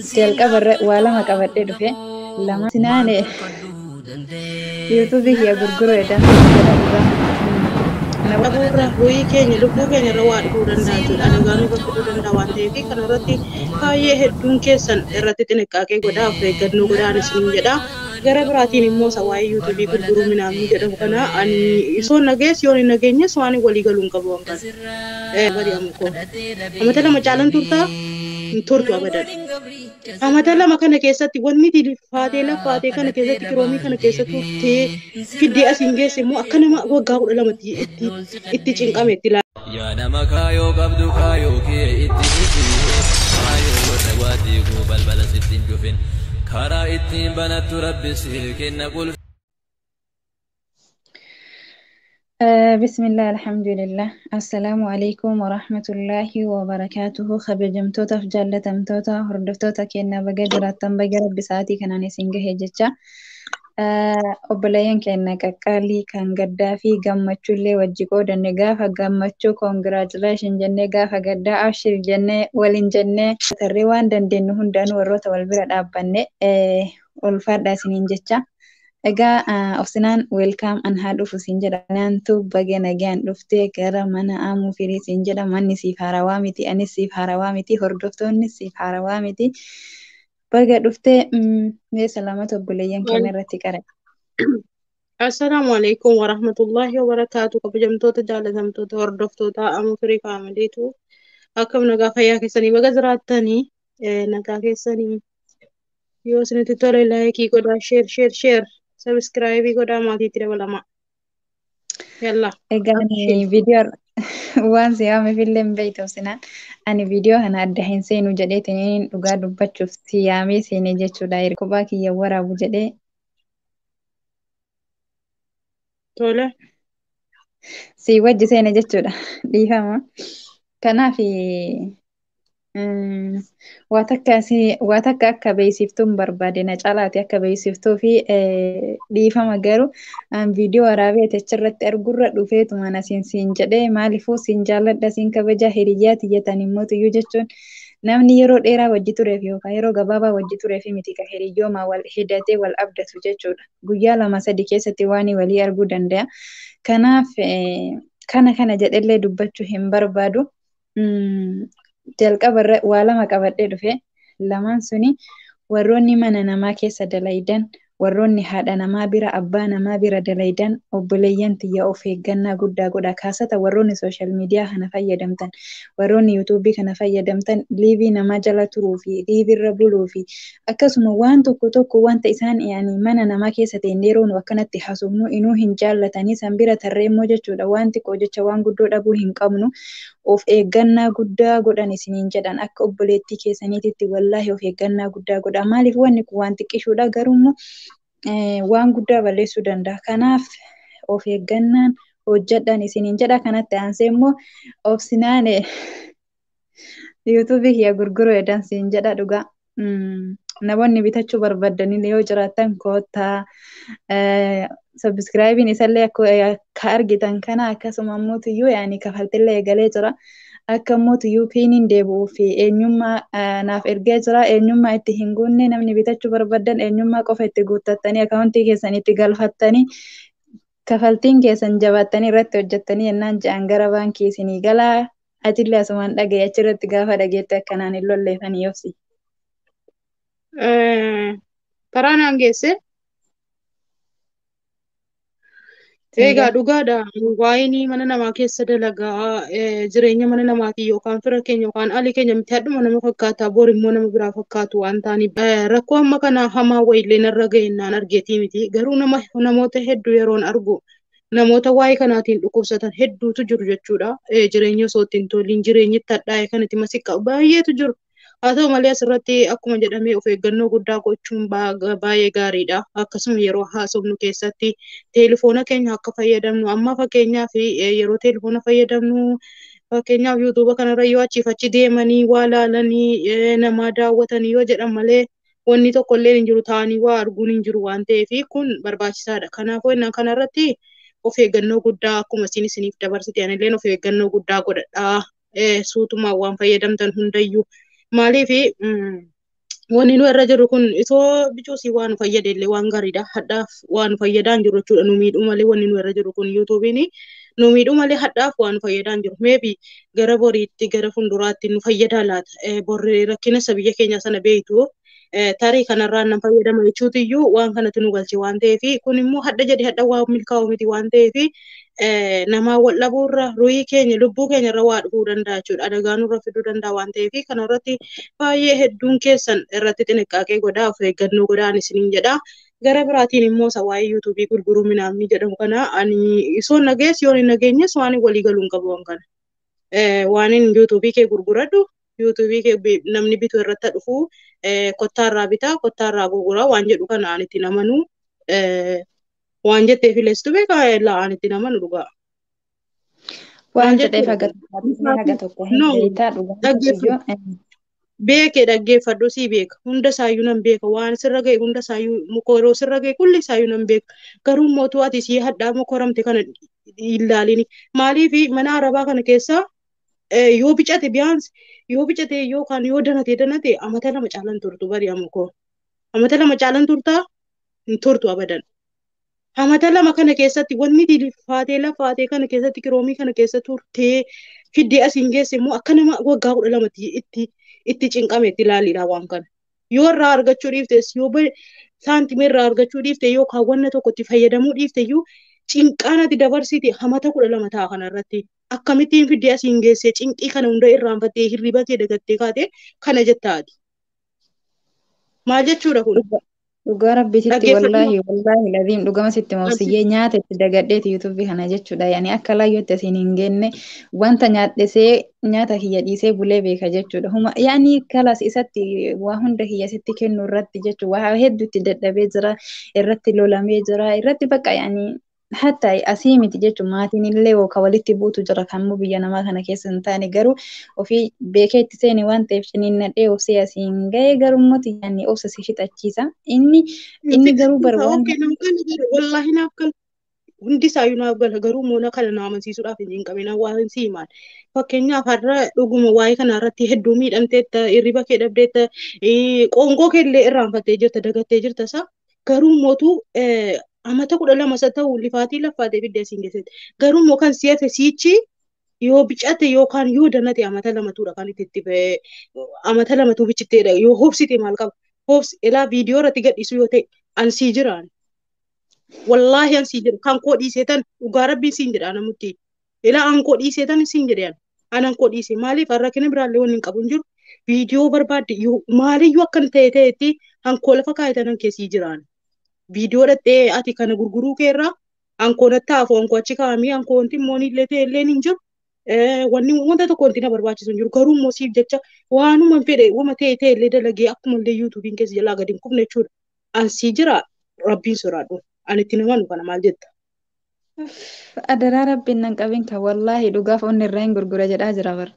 jalqabarra waa lama qabadhee dhufe lama sinaane YouTube kiyya gurguruu edaan siin jedha dhugaa. Dhabuurra ho'ii keenya lubbuu keenya irra waa dhufuu danda'a jechuudha. Adagaan nurra fiduu danda'a waan ta'eef kana irratti baay'ee hedduun keessan irratti xinniqqaaqee godhaa of eeggannoo godhaan isiniin jedha. Gara biraatiin immoo waa'ee yuutuubii gurguruu minaamni jedhamu kana ani isoon nagees yoon hin nageenyes waan walii galuu hin qabu waan kana. Bari ammoo amata lama caalan turtaa hin turtu abadan. Amata lama kana keessatti wanni tilfaatee laffaatee kana keessatti kiroomii kana keessatti turtee fiddee asiin geesse immoo akka nama waggaa 12 itti cinqame itti laala. Yaa nama kaayoo qabdu kaayoo kee itti fufii kaayoo warra waatii guu balbala sittiin cufin karaa ittiin banattu rabbis kenna qulfi. بسم الله الحمد لله السلام عليكم ورحمة الله وبركاته خبجمتوتا في جالتمتوتا هردفتوتا كينا بقى جراتن بقى رب ساعتي كان نسينجه هجتشا obboleeyyan keenya qaqqaalii kan gaddaa fi gammachuullee wajji qoodanne gaafa gammachuu congratulation jennee gaafa gaddaa abshir jennee waliin jennee tarree waan dandeenyu hundaanuu warroota wal bira dhaabbanne ulfaadhaa isiniin jecha. Egaa obsinaan welcome an haa dhufu siin jedha naantu bagee nagaan dhuftee gara mana aamuu firii siin jedha manni siif haarawaa miti anis siif haarawaa miti hordoftoonni siif haarawaa miti. Baga dhuftee salamata obboleeyyan keenya irratti qara. Assalaamu alaikum wa rahmatullahi wa barakaatu. Kabajamtoota jaalatamtoota hordoftoota Aamuu Firii Faamiliitu akkam nagaa fayyaa keessanii baga jiraattanii nagaa keessanii yoo isinitti tole laayikii godhaa sheer sabiskiraayibii godhaa maatiitti dabalama. Yalla. Egaa viidiyoo waan siyaame fillee hin beektu obsinaan. Ani viidiyoo kana adda hin seenu jedhee taniin dhugaa dubbachuuf siyaamee seenee jechuudha. Kophaa kiyya waraabu jedhee. Tole. Si wajji seene jechuudha. Dhiifama. Kanaaf waa takka akka beeksiftuun barbaade na caalaati akka beeksiftuu fi dhiifama garuu viidiyoo waraabee achirratti argurra dhufeetuma na siin jedhee maaliifuu siin jaalladha siin kabaja hiriyyaa tiyyatan immoo tiyyuu jechuun namni yeroo dheeraa wajji tureef yookaan yeroo gabaabaa wajji tureef miti ka hiriyyoomaa wal hidatee wal abdatu jechuudha. Guyyaa 2-3 keessatti waan walii arguu danda'a. Kanaaf kana jedhellee dubbachuu hin barbaadu. Jalqabarra waa lama qabadhee dhufe lamaan suni warroonni mana namaa keessa dalaydan warroonni haadha namaa bira abbaa namaa bira dalaydan obboleeyyan tiyya of eeggannaa guddaa godha kaasata warroonni sooshaal miidiyaa kana fayyadamtan warroonni yuutuubii kana fayyadamtan liivii namaa jala turuu fi liiviirra buluu fi akkasuma waan tokko wanta isaan mana namaa keessa ta'een yeroo nu akkanatti haasofnu inuu hin jaallatanii san bira tarreemmoo jechuudha waan xiqqoo jecha waan guddoo dhabuu hin qabnu. Of eeggannaa guddaa godhan isiniin jedhan akka obboleettii keessaniititti wallaahi of eeggannaa guddaa godha. Maaliif wanni kun waan xiqqishuudha garuu waan guddaa balleessuu danda'a. Kanaaf of eeggannaan hojjedhan isiniin jedha. Kanatti aansee immoo obsinaan yuutuubii kiyya gurguruu edaan siin jedha dhugaa. Namoonni bitachuu barbaadan yoo jiraatan koottaa sabiskiraayibiin isallee akka argitan kana akkasuma immoo tuyyuu yaani kafaltillee eegalee jira. Akka immoo tuyyuu piiniin deebi'uu fi eenyummaa naaf ergee jira. Eenyummaa itti hin guunne namni bitachuu barbaadan eenyummaa qofa itti guuttattanii akaawuntii keessan itti galfattanii kafaltiin keessan jabaattanii irratti hojjettanii yennaan ja'an gara baankii isinii galaa atillee asumaan dhaga'e achirratti gaafa dhageette akkanaan hin lolleeffanii obsi. Karaa naan geesse. Egaa dhugaadha. Waa'een mana namaa keessa dalagaa jireenya mana namaatii yookaan fira keenya yookaan alii keenya miti hadhuma nama fakkaata bor immoo nama biraa fakkaatu waan ta'aniif rakkoo amma kana hamaa wayiillee narra ga'ennaan argeetii miti garuu namoota hedduu yeroon argu namoota waa'ee kanaatiin dhukkubsatan hedduutu jiru jechuudha. Jireenya osoo ittiin toliin jireenyitti hadhaa'e kanatti masiqa baay'eetu jiru. Haa ta'u malee asirratti akkuma jedhamee of eeggannoo guddaa gochuun baay'ee gaariidha. Akkasuma yeroo haasofnu keessatti teelefoona keenya akka fayyadamnu amma fakkeenyaaf yeroo teelefoona fayyadamnu fakkeenyaaf yuutuuba kanarra yoo achi deemanii waa laalanii nama daawwatanii yoo jedhan malee wanni tokkollee hin jiru ta'anii waa arguun hin jiru waan ta'eef kun barbaachisaadha. Kanaafuu innaan kanarratti of eeggannoo guddaa akkuma isiniif dabarsite anillee of eeggannoo guddaa godhadhaa. Suutumaan waan fayyadamtan hundayyuu. Maaliif Wanni nu irra jiru kun itoo bicuusii waan fayyadellee waan gaariidha. Hadhaaf waan fayyadaa hin jiru jechuudha. Nu miidhuu malee wanni nu irra jiru kun yuutuubiin nu miidhuu malee hadhaaf waan fayyadaa hin jiru. Meebi gara boriitti gara fuulduraatti nu fayyadaa laata. Borri rakkina isa biyya keenya sana beektu tarii kanarraan nan fayyadama jechuutiyyuu waan kanatti nu galche waan ta'eef kun immoo hadha jedhe hadha waa milkaa'u miti waan ta'eef namaa wal dhabuurra ruhii keenya lubbuu keenya irra waa dhufuu danda'a jechuudha. Adagaa nurra fiduu danda'a waan ta'eef kanarratti baay'ee hedduun keessan irratti xinniqqaaqee godhaa of eeggannoo godhaan isiniin jedha. Gara biraatiin immoo waa'ee yuutuubii gurguruu minaamni jedhamu kana ani isoon nagees yoo hin nageenyes waan walii galuu hin qabu waan kana. Waan hin yuutuubii kee gurguradhu yuutuubii kee namni bitu irratti dhufu kottaarraa bitaa kottaarraa gurguraa waan jedhu kana ani itti namanu waan jettee fileessitu beekaa la'aan itti namanu dhugaa. Waan jedheef haga tokko hin beektaa dhugaa. Beekee dhaggeeffadhu sii beeka hunda isaayyuu nan beeka waan sirra ga'e hunda isaayyuu mukooroo sirra ga'e kulli isaayyuu nan beeka garuu mootuu ati sii hadhaa mukoramte kana ilaalini maaliif mana arabaa kana keessaa yoo bicate biyaansi yoo bicate yookaan yoo danate amata lama caalan turtu bari amukoo amata lama caalan turtaa hin turtu abadan amata lama kana keessatti wanni lafaatee kana keessatti kiroomii kana keessa turtee fiddee asiin geesse immoo akka nama waggaa 12 itti cinqame itti ilaaliidha waan kana yoo irraa argachuu dhiiftes yoo saantimee irraa argachuu dhiifte yoo kaawwanna tokko itti fayyadamuu dhiifte iyyuu cinqaan ati dabarsite amata 12 ta'a kanarratti akkamittiin fiddee asiin geesse cinqii kana hunda irraanfattee hirriba kee dagattee kaate kana jettaati maal jechuudha kun dhugaa rabbititti wallaahi laziim dhugama sitti mawsiyyee nyaata itti dagadheeti yuutuubii kana jechuudha yani akka laayyootti asiin hin geenne wanta nyaadhisee nyaata kiyya dhiisee bulee beeka jechuudha yani kalas isatti waa hunda kiyya sitti kennu irratti jechuudha waa hedduutti dadhabee jira irratti lolamee jira irratti bakka yani hatta asii miti jechuun maatiin illee yookaan walitti buutu jira kamuu biyya namaa kana keessa hin taane garuu ofii beekee itti seeni waan ta'eef ciniinnadhee obsee asiin ga'ee garuu mootii yaanni obsa si fixachiisa inni garuu barbaadu. Wallaahi naaf gala hundi isaayyuu naaf gala garuu moona kana na amansiisuudhaaf hin qabina waan si himaan fakkeenyaaf har'a dhuguma waa'ee kanarratti hedduu miidhamteetta hirriba kee dhabdeetta qoongoo kee illee irraanfattee jirta dagattee jirta isaa garuu mootuu amata 12 ta'u lifaatii laffaatee fiddee asiin geessetti garuu immoo kan si'ate siichi yoo bicate yookaan yoo danate amata 2tuudha kan itti amata 2tu bichitteedha yoo hobsite maal qaba hobsi ilaa viidiyoo irratti gadhiisu yoo ta'e ansii jiraan wallaahi ansii jira kan koo dhiiseetan dhugaa rabbiin siin jedha namutti ilaa an koo dhiiseetan siin jedhan anan koo dhiise maaliif rakkina biraallee waan hin qabu hin jiru viidiyoo barbaadde maaliyyuu akkan ta'etti hankoo lafa kaayetan keessii jiraan. Viidiyoo dhattee ati kana gurguruu keerraa hankoonatti hafu hankoo achi kaa'amee hankoo wanti moonii illee ta'e illee hin jiru wanni wanta tokko wanti na barbaachisu hin jiru garuu immoo siif jecha waanuma fedhe wama ta'e illee dalagee akkuma illee yuutuubiin keessa jalaa gadi hin kufne jechuudha. Ansii jira rabbiin soraadhu ani itti namanu kana maal jetta. Adaraa rabbiin nan qabin kan wallaahi dhugaaf onni irraa hin gurgura jedhaa jira bara.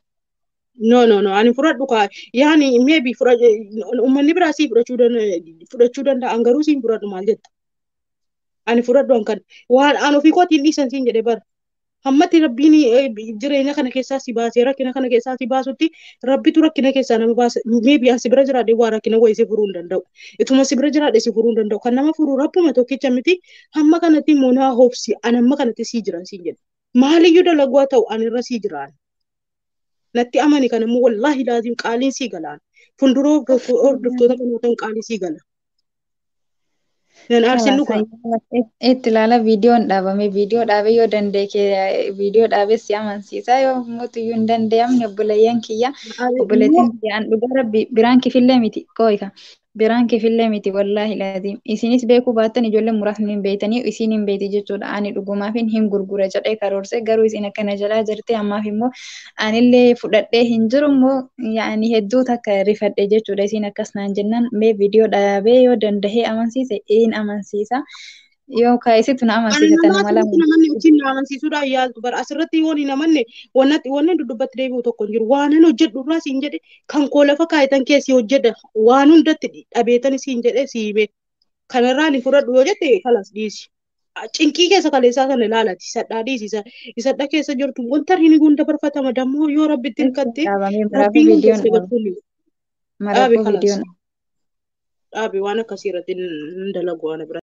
No ani fudhadhu kaa yaani maybe uummanni biraa sii fudhachuu danda'an garuu siin fudhadhu maal jetta ani fudhadhu kan waan an ofii kootiin dhiisan siin jedhe bara hammatti rabbiin jireenya kana keessaa si baasee rakkina kana keessaa si baasutti rabbitu rakkina keessaa nama baasa maybe an si bira jiraadhe waa rakkina wayii si furuu hin danda'u ituma si bira jiraadhe si furuu hin danda'u kan nama furuu rabbuma tokkicha miti hamma kanatti immoo naa hobsi an hamma kanatti sii jiran siin jedhe maaliyyuu dalaguu haa ta'u an irra sii jiraan. Natti amani kana immoo wallaahi laazim qaaliin sii galaan fuuldura hordoftoota kanaa ta'an qaaliin sii gala. Nan aarsin dhugaa. Itti ilaala viidiyoon dhaabame viidiyoo dhaabee yoo danda'e viidiyoo dhaabee si amansiisa yoo mootiyyuu hin danda'amne obboleeyyan kiyya obboleettiin kiyya an dhugaa rabbi biraan kifillee miti qooyika. Biraan kifillee miti wallaahi laazim isinis beekuu baattan ijoolleen muraasni hin beeytanii isiin hin beeyti jechuudha ani dhugumaaf hin gurgure jedhee karoorse garuu isiin akkana jalaa jirte ammaaf immoo anillee fudhadhee hin jiru immoo yaani hedduu takka rifadhe jechuudha isiin akkas naan jennaan mee viidiyoo dhaabee yoo danda'ee amansiise in amansiisa yoo kaayisitu na amansiisa tana mala namanni ittiin na amansiisuudhaan yaaltu bara asirratti yoo hin amanne wanni dubbatti deebi'u tokko hin jiru waanan hojjedhu irraa siin jedhe kan koo lafa kaayetan keessi hojjedha waan hundatti dhabeetan siin jedhe siime kanarraa ni fudhadhu yoo jette kalas dhiisi. Cinqii keessa kaleessaa sana ilaalati sadhaa dhiisi isadha keessa jirtu wanta hin gunda barfatama dammoo yoo rabbitti hirkatte rabbiin keessa galchulli. Maraafuu viidiyoon dhaabe waan akkasii irratti hin dalagu waan bira.